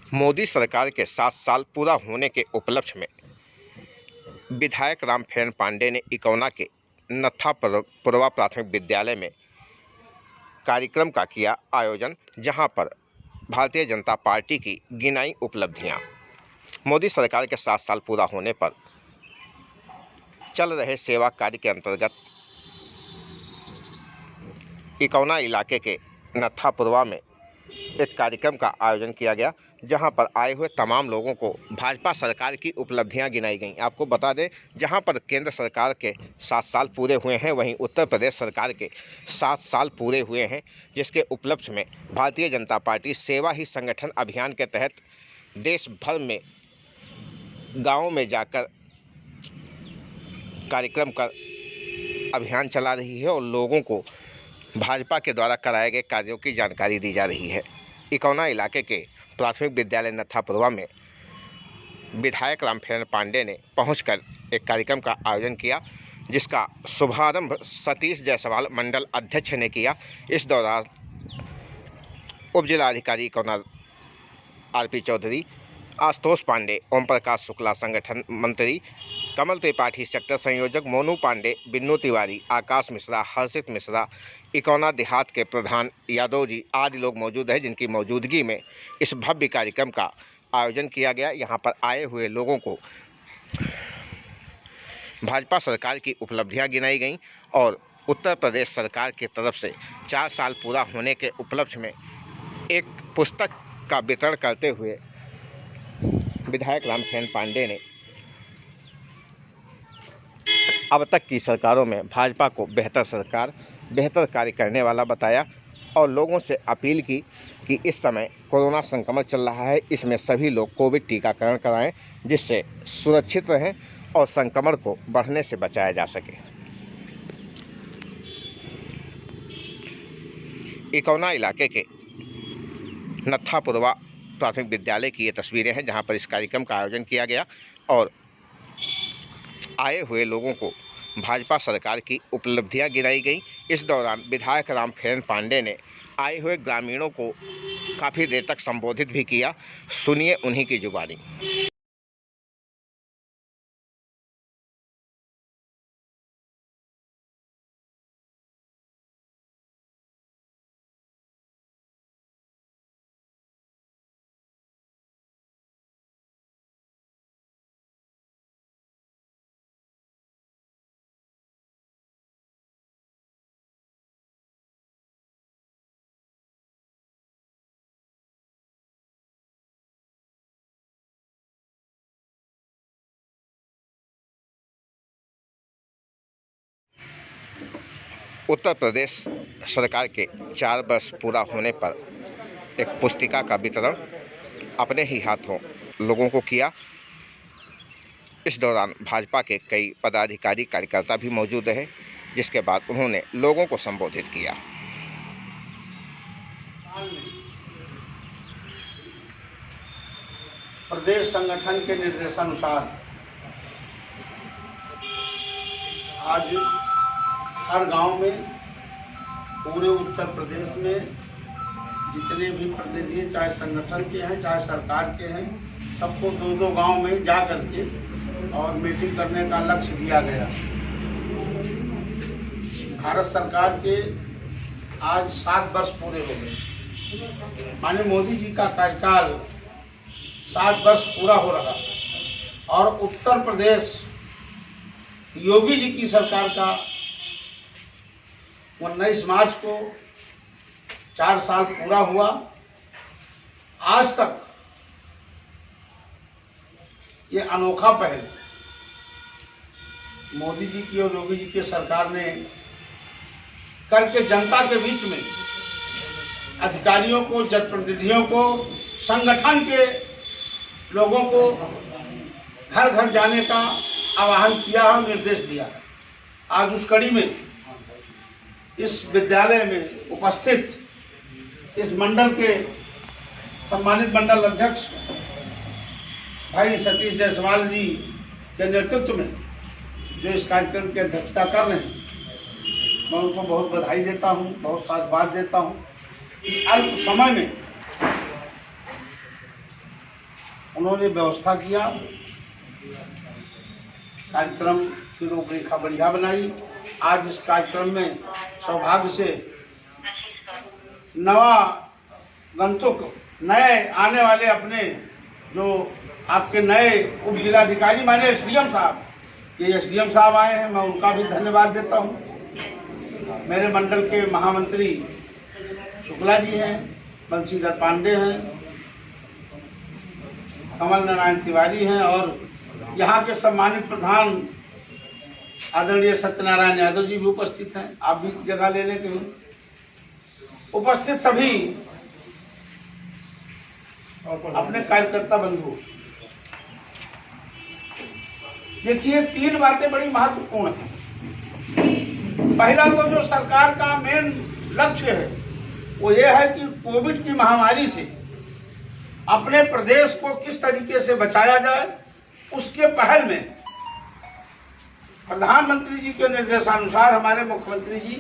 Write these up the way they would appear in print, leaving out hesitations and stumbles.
मोदी सरकार के 7 साल पूरा होने के उपलक्ष्य में विधायक रामफेन पांडे ने इकौना के नत्थापुरवा प्राथमिक विद्यालय में कार्यक्रम का किया आयोजन, जहां पर भारतीय जनता पार्टी की गिनाई उपलब्धियां। मोदी सरकार के 7 साल पूरा होने पर चल रहे सेवा कार्य के अंतर्गत इकौना इलाके के नत्थापुरवा में एक कार्यक्रम का आयोजन किया गया, जहां पर आए हुए तमाम लोगों को भाजपा सरकार की उपलब्धियां गिनाई गईं। आपको बता दें, जहां पर केंद्र सरकार के 7 साल पूरे हुए हैं, वहीं उत्तर प्रदेश सरकार के 7 साल पूरे हुए हैं, जिसके उपलक्ष्य में भारतीय जनता पार्टी सेवा ही संगठन अभियान के तहत देश भर में गाँवों में जाकर कार्यक्रम कर अभियान चला रही है और लोगों को भाजपा के द्वारा कराए गए कार्यों की जानकारी दी जा रही है। इकौना इलाके के प्राथमिक विद्यालय नत्थापुरवा में विधायक रामफेन पांडे ने पहुंचकर एक कार्यक्रम का आयोजन किया, जिसका शुभारंभ सतीश जायसवाल मंडल अध्यक्ष ने किया। इस दौरान उप जिलाधिकारी इकौना आरपी चौधरी, आशुतोष पांडे, ओम प्रकाश शुक्ला संगठन मंत्री, कमल त्रिपाठी सेक्टर संयोजक, मोनू पांडे, बिन्नू तिवारी, आकाश मिश्रा, हर्षित मिश्रा, इकौना देहात के प्रधान यादव जी आदि लोग मौजूद हैं, जिनकी मौजूदगी में इस भव्य कार्यक्रम का आयोजन किया गया। यहाँ पर आए हुए लोगों को भाजपा सरकार की उपलब्धियां गिनाई गईं और उत्तर प्रदेश सरकार की तरफ से 4 साल पूरा होने के उपलक्ष्य में एक पुस्तक का वितरण करते हुए विधायक रामफेन पांडे ने अब तक की सरकारों में भाजपा को बेहतर सरकार, बेहतर कार्य करने वाला बताया और लोगों से अपील की कि इस समय कोरोना संक्रमण चल रहा है, इसमें सभी लोग कोविड टीकाकरण कराएं, जिससे सुरक्षित रहें और संक्रमण को बढ़ने से बचाया जा सके। इकौना इलाके के नत्थापुरवा प्राथमिक विद्यालय की ये तस्वीरें हैं, जहां पर इस कार्यक्रम का आयोजन किया गया और आए हुए लोगों को भाजपा सरकार की उपलब्धियां गिनाई गई। इस दौरान विधायक रामफेन पांडे ने आए हुए ग्रामीणों को काफ़ी देर तक संबोधित भी किया। सुनिए उन्हीं की जुबानी। उत्तर प्रदेश सरकार के 4 वर्ष पूरा होने पर एक पुस्तिका का वितरण अपने ही हाथों लोगों को किया। इस दौरान भाजपा के कई पदाधिकारी कार्यकर्ता भी मौजूद रहे, जिसके बाद उन्होंने लोगों को संबोधित किया। प्रदेश संगठन के निर्देशानुसार आज हर गांव में, पूरे उत्तर प्रदेश में जितने भी प्रतिनिधि चाहे संगठन के हैं चाहे सरकार के हैं, सबको 2-2 गांव में जा करके और मीटिंग करने का लक्ष्य दिया गया। भारत सरकार के आज 7 वर्ष पूरे हो गए। माननीय मोदी जी का कार्यकाल 7 वर्ष पूरा हो रहा और उत्तर प्रदेश योगी जी की सरकार का 19 मार्च को 4 साल पूरा हुआ। आज तक ये अनोखा पहल मोदी जी की और योगी जी की सरकार ने करके जनता के बीच में अधिकारियों को, जनप्रतिनिधियों को, संगठन के लोगों को घर घर जाने का आह्वान किया और निर्देश दिया। आज उस कड़ी में इस विद्यालय में उपस्थित इस मंडल के सम्मानित मंडल अध्यक्ष भाई सतीश जायसवाल जी के नेतृत्व में जो इस कार्यक्रम की अध्यक्षता कर रहे हैं, मैं उनको बहुत बधाई देता हूं, बहुत साधुवाद देता हूं कि अल्प समय में उन्होंने व्यवस्था किया, कार्यक्रम की रूपरेखा बढ़िया बनाई। आज इस कार्यक्रम में सौभाग्य से नवा गंतुक नए आने वाले अपने जो आपके नए उप जिलाधिकारी माने एसडीएम साहब, ये एसडीएम साहब आए हैं, मैं उनका भी धन्यवाद देता हूँ। मेरे मंडल के महामंत्री शुक्ला जी हैं, बंशीधर पांडे हैं, कमल नारायण तिवारी हैं और यहाँ के सम्मानित प्रधान आदरणीय सत्यनारायण यादव जी भी उपस्थित हैं। आप भी जगह लेने के लिए उपस्थित सभी अपने कार्यकर्ता बंधु, देखिए 3 बातें बड़ी महत्वपूर्ण हैं। पहला तो जो सरकार का मेन लक्ष्य है वो ये है कि कोविड की महामारी से अपने प्रदेश को किस तरीके से बचाया जाए, उसके पहल में प्रधानमंत्री जी के निर्देशानुसार हमारे मुख्यमंत्री जी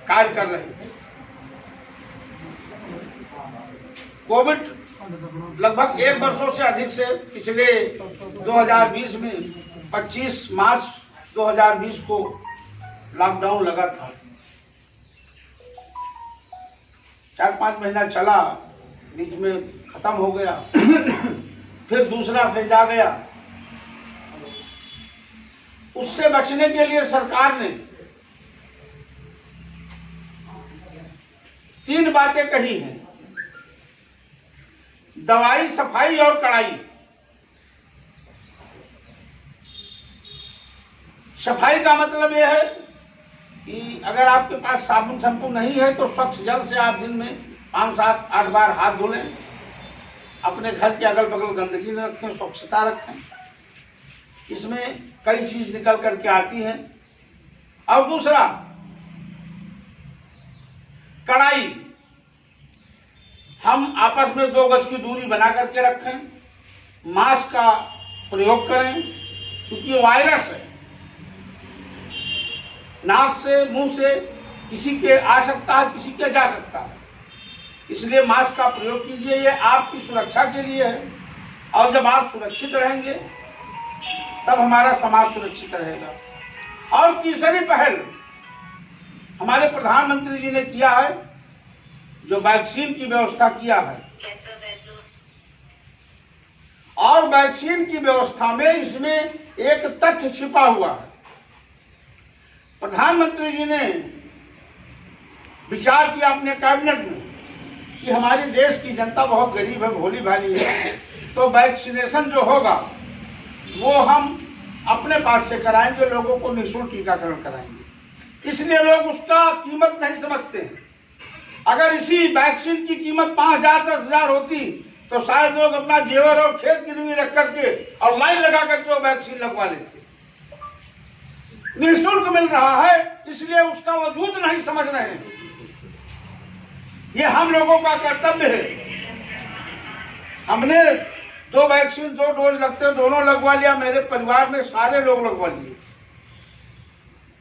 कार्य कर रहे हैं। कोविड लगभग 1 वर्षों से अधिक से पिछले 2020 में 25 मार्च 2020 को लॉकडाउन लगा था। 4-5 महीना चला, बीच में खत्म हो गया, फिर दूसरा फेज आ गया। उससे बचने के लिए सरकार ने 3 बातें कही हैं: दवाई, सफाई और कड़ाई। सफाई का मतलब यह है कि अगर आपके पास साबुन शैम्पू नहीं है तो स्वच्छ जल से आप दिन में 5, 7, 8 बार हाथ धो लें। अपने घर के अगल बगल गंदगी न रखें, स्वच्छता रखें। इसमें कई चीज निकल करके आती हैं। और दूसरा कड़ाई, हम आपस में 2 गज की दूरी बना करके रखें, मास्क का प्रयोग करें, क्योंकि वायरस है, नाक से मुंह से किसी के आ सकता है, किसी के जा सकता है। इसलिए मास्क का प्रयोग कीजिए, ये आपकी सुरक्षा के लिए है। और जब आप सुरक्षित रहेंगे तब हमारा समाज सुरक्षित रहेगा। और तीसरी पहल हमारे प्रधानमंत्री जी ने किया है, जो वैक्सीन की व्यवस्था किया है। और वैक्सीन की व्यवस्था में इसमें एक तथ्य छिपा हुआ है। प्रधानमंत्री जी ने विचार किया अपने कैबिनेट में कि हमारे देश की जनता बहुत गरीब है, भोली भाली है, तो वैक्सीनेशन जो होगा वो हम अपने पास से कराएंगे, लोगों को निःशुल्क टीकाकरण कराएंगे। इसलिए लोग उसका कीमत नहीं समझते हैं। अगर इसी वैक्सीन की कीमत 5,000 10,000 होती तो शायद लोग अपना जेवर और खेत गिरवी रख करके और लाइन लगा करके वो वैक्सीन लगवा लेते। निःशुल्क मिल रहा है, इसलिए उसका वजूद नहीं समझ रहे हैं। ये हम लोगों का कर्तव्य है। हमने 2 वैक्सीन 2 डोज लगते हैं, दोनों लगवा लिया। मेरे परिवार में सारे लोग लगवा लिए।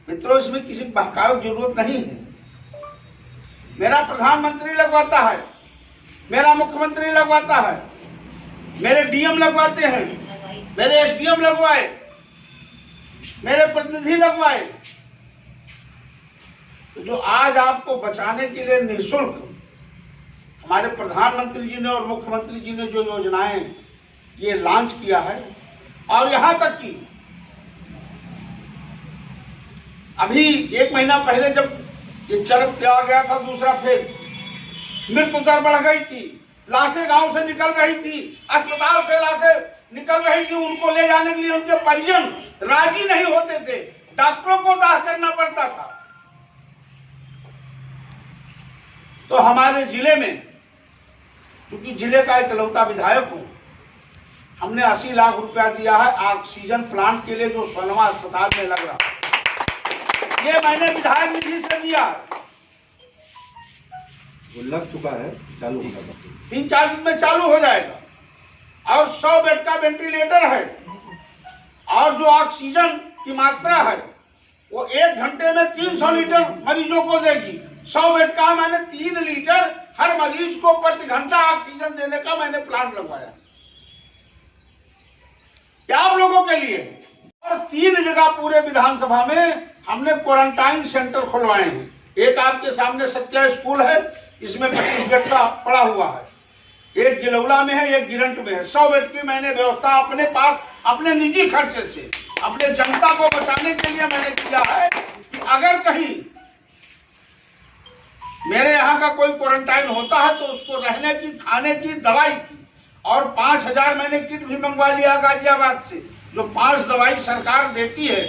मित्रों, इसमें किसी बहकावे की जरूरत नहीं है। मेरा प्रधानमंत्री लगवाता है, मेरा मुख्यमंत्री लगवाता है, मेरे डीएम लगवाते हैं, मेरे एसडीएम लगवाए, मेरे प्रतिनिधि लगवाए। तो जो आज आपको बचाने के लिए निःशुल्क हमारे प्रधानमंत्री जी ने और मुख्यमंत्री जी ने जो योजनाएं ये लॉन्च किया है, और यहां तक कि अभी 1 महीना पहले जब ये चरम पे आ गया था दूसरा फेज, मृत्यु दर बढ़ गई थी, लाशें गांव से निकल रही थी, अस्पताल से लाशें निकल रही थी, उनको ले जाने के लिए उनके परिजन राजी नहीं होते थे, डॉक्टरों को दाह करना पड़ता था। तो हमारे जिले में, क्योंकि जिले का इकलौता विधायक हूं, हमने 80 लाख रुपया दिया है ऑक्सीजन प्लांट के लिए जो सोनवा अस्पताल में लग रहा है। ये मैंने विधायक निधि से दिया, वो लग चुका है, चालू होगा, 3-4 दिन में चालू हो जाएगा। और 100 बेड का वेंटिलेटर है, और जो ऑक्सीजन की मात्रा है वो 1 घंटे में 300 लीटर मरीजों को देगी। 100 बेड का मैंने 3 लीटर हर मरीज को प्रति घंटा ऑक्सीजन देने का मैंने प्लान लगवाया, क्या आप लोगों के लिए। और 3 जगह पूरे विधानसभा में हमने क्वारंटाइन सेंटर खुलवाए हैं। एक आपके सामने सत्या स्कूल है, इसमें 25 बेड का पड़ा हुआ है, एक गिलौला में है, एक गिरंट में है। 100 बेड की मैंने व्यवस्था अपने पास अपने निजी खर्चे से अपने जनता को बचाने के लिए मैंने किया है कि अगर कहीं मेरे यहाँ का कोई क्वारंटाइन होता है तो उसको रहने की, खाने की, दवाई की, और 5000 मैंने किट भी मंगवा लिया गाजियाबाद से। जो 5 दवाई सरकार देती है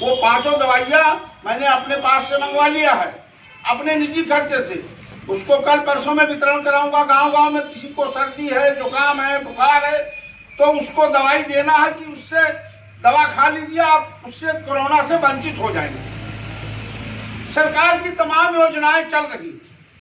वो 5 दवाइयाँ मैंने अपने पास से मंगवा लिया है अपने निजी खर्चे से। उसको कल परसों में वितरण कराऊंगा। गांव-गांव में किसी को सर्दी है, जुकाम है, बुखार है, तो उसको दवाई देना है कि उससे दवा खा लीजिए, आप उससे कोरोना से वंचित हो जाएंगे। सरकार की तमाम योजनाएं चल रही